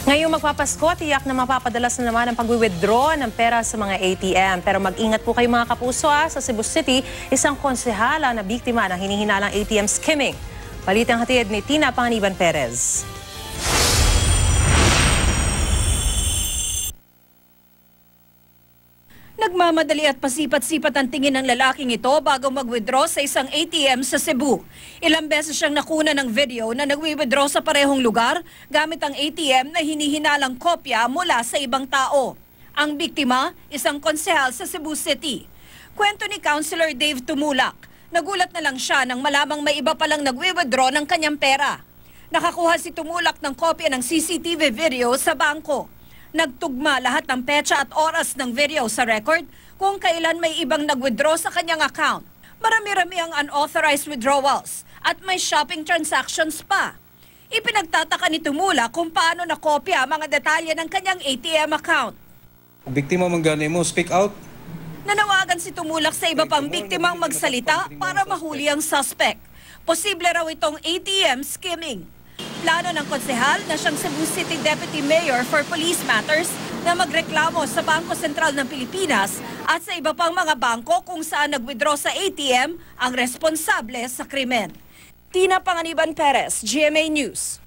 Ngayong magpapasko, tiyak na mapapadalas na naman ang pag-withdraw ng pera sa mga ATM. Pero mag-ingat po kayo mga kapuso sa Cebu City, isang konsehala na biktima ng hinihinalang ATM skimming. Balitang hatid ni Tina Panganiban Perez. Nagmamadali at pasipat-sipat ang tingin ng lalaking ito bago mag-withdraw sa isang ATM sa Cebu. Ilang beses siyang nakuna ng video na nag-withdraw sa parehong lugar gamit ang ATM na hinihinalang kopya mula sa ibang tao. Ang biktima, isang konsehal sa Cebu City. Kwento ni Councilor Dave Tumulak, nagulat na lang siya nang malamang may iba palang nag-withdraw ng kanyang pera. Nakakuha si Tumulak ng kopya ng CCTV video sa bangko. Nagtugma lahat ng petsa at oras ng video sa record kung kailan may ibang nag-withdraw sa kanyang account. Marami-rami ang unauthorized withdrawals at may shopping transactions pa. Ipinagtataka ni Tumula kung paano nakopya ang mga detalye ng kanyang ATM account. Biktima man gani mo, speak out. Nanawagan si Tumulak sa iba pang biktimang magsalita para mahuli ang suspect. Posible raw itong ATM skimming. Plano ng konsehal na siyang Cebu City Deputy Mayor for Police Matters na magreklamo sa Bangko Sentral ng Pilipinas at sa iba pang mga bangko kung saan nag-withdraw sa ATM ang responsable sa krimen. Tina Panganiban Perez, GMA News.